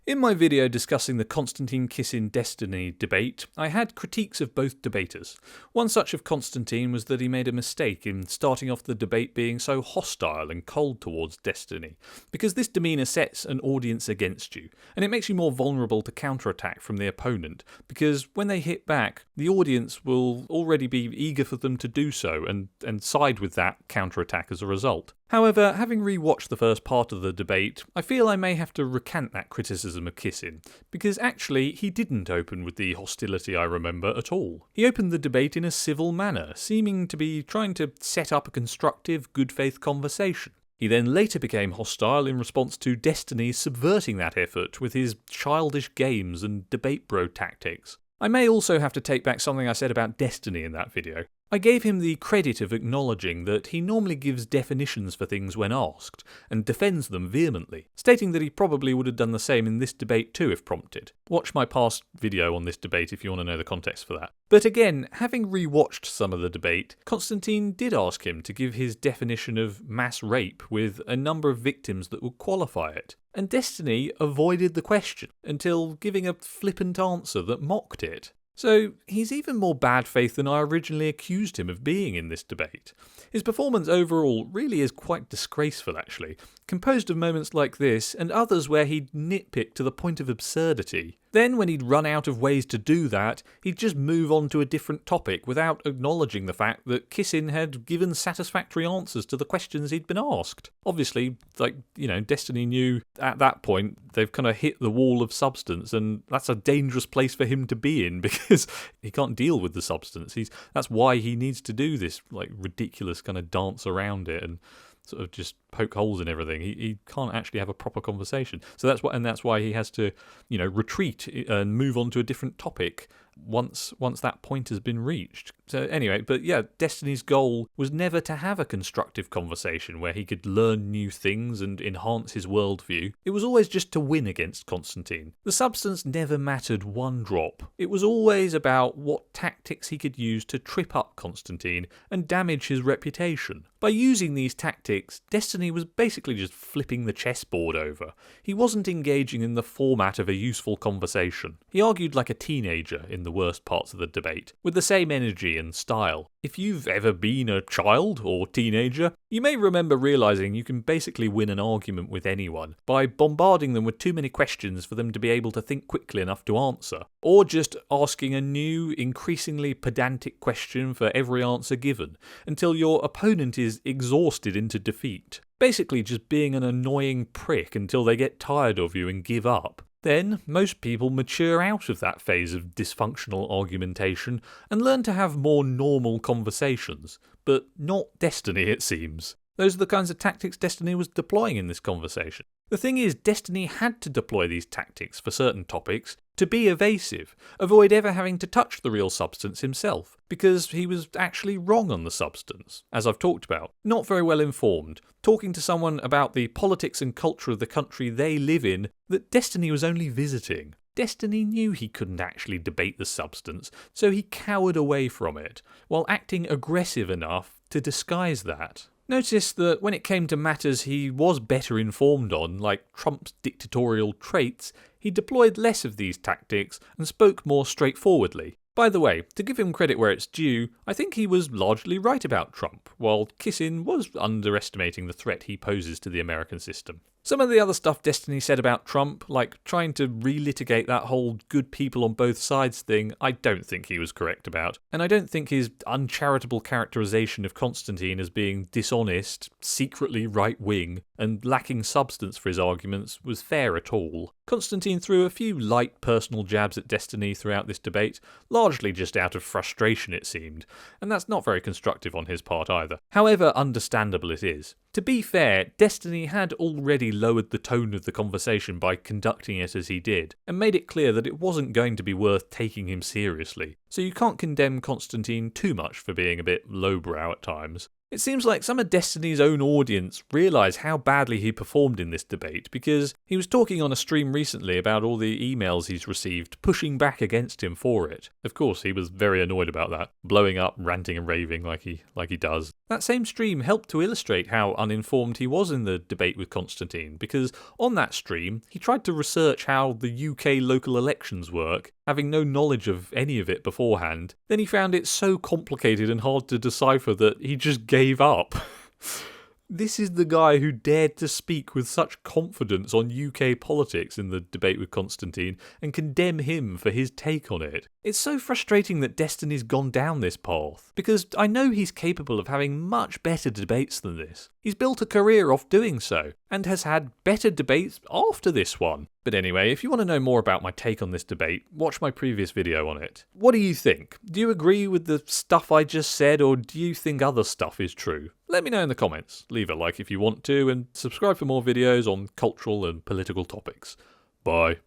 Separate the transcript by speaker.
Speaker 1: In my video discussing the Konstantin Kisin Destiny debate, I had critiques of both debaters. One such of Konstantin was that he made a mistake in starting off the debate being so hostile and cold towards Destiny, because this demeanour sets an audience against you, and it makes you more vulnerable to counterattack from the opponent, because when they hit back, the audience will already be eager for them to do so and side with that counterattack as a result. However, having re-watched the first part of the debate, I feel I may have to recant that criticism of Kisin, because actually he didn't open with the hostility I remember at all. He opened the debate in a civil manner, seeming to be trying to set up a constructive, good faith conversation. He then later became hostile in response to Destiny subverting that effort with his childish games and debate bro tactics. I may also have to take back something I said about Destiny in that video. I gave him the credit of acknowledging that he normally gives definitions for things when asked, and defends them vehemently, stating that he probably would have done the same in this debate too if prompted. Watch my past video on this debate if you want to know the context for that. But again, having re-watched some of the debate, Konstantin did ask him to give his definition of mass rape with a number of victims that would qualify it, and Destiny avoided the question until giving a flippant answer that mocked it. So he's even more bad faith than I originally accused him of being in this debate. His performance overall really is quite disgraceful actually, composed of moments like this and others where he'd nitpick to the point of absurdity. Then when he'd run out of ways to do that, he'd just move on to a different topic without acknowledging the fact that Kisin had given satisfactory answers to the questions he'd been asked. Obviously, Destiny knew at that point they've kind of hit the wall of substance, and that's a dangerous place for him to be in because he can't deal with the substance. That's why he needs to do this ridiculous kind of dance around it and sort of just poke holes in everything. He can't actually have a proper conversation. So that's why he has to, retreat and move on to a different topic once that point has been reached. So anyway, but yeah, Destiny's goal was never to have a constructive conversation where he could learn new things and enhance his worldview. It was always just to win against Konstantin. The substance never mattered one drop. It was always about what tactics he could use to trip up Konstantin and damage his reputation. By using these tactics, Destiny was basically just flipping the chessboard over. He wasn't engaging in the format of a useful conversation. He argued like a teenager in the worst parts of the debate, with the same energy and style. If you've ever been a child or teenager, you may remember realising you can basically win an argument with anyone by bombarding them with too many questions for them to be able to think quickly enough to answer, or just asking a new, increasingly pedantic question for every answer given, until your opponent is exhausted into defeat. Basically just being an annoying prick until they get tired of you and give up. Then, most people mature out of that phase of dysfunctional argumentation and learn to have more normal conversations. But not Destiny, it seems. Those are the kinds of tactics Destiny was deploying in this conversation. The thing is, Destiny had to deploy these tactics for certain topics to be evasive, avoid ever having to touch the real substance himself, because he was actually wrong on the substance, as I've talked about. Not very well informed, talking to someone about the politics and culture of the country they live in that Destiny was only visiting. Destiny knew he couldn't actually debate the substance, so he cowered away from it, while acting aggressive enough to disguise that. Notice that when it came to matters he was better informed on, like Trump's dictatorial traits, he deployed less of these tactics and spoke more straightforwardly. By the way, to give him credit where it's due, I think he was largely right about Trump, while Kisin was underestimating the threat he poses to the American system. Some of the other stuff Destiny said about Trump, like trying to relitigate that whole good people on both sides thing, I don't think he was correct about. And I don't think his uncharitable characterization of Konstantin as being dishonest, secretly right-wing, and lacking substance for his arguments was fair at all. Konstantin threw a few light personal jabs at Destiny throughout this debate, largely just out of frustration it seemed, and that's not very constructive on his part either. However understandable it is. To be fair, Destiny had already lowered the tone of the conversation by conducting it as he did, and made it clear that it wasn't going to be worth taking him seriously, so you can't condemn Konstantin too much for being a bit lowbrow at times. It seems like some of Destiny's own audience realise how badly he performed in this debate, because he was talking on a stream recently about all the emails he's received pushing back against him for it. Of course, he was very annoyed about that, blowing up, ranting and raving like he does. That same stream helped to illustrate how uninformed he was in the debate with Konstantin, because on that stream, he tried to research how the UK local elections work, having no knowledge of any of it beforehand. Then he found it so complicated and hard to decipher that he just gave up. This is the guy who dared to speak with such confidence on UK politics in the debate with Konstantin and condemn him for his take on it. It's so frustrating that Destiny's gone down this path, because I know he's capable of having much better debates than this. He's built a career off doing so, and has had better debates after this one. But anyway, if you want to know more about my take on this debate, watch my previous video on it. What do you think? Do you agree with the stuff I just said, or do you think other stuff is true? Let me know in the comments. Leave a like if you want to, and subscribe for more videos on cultural and political topics. Bye.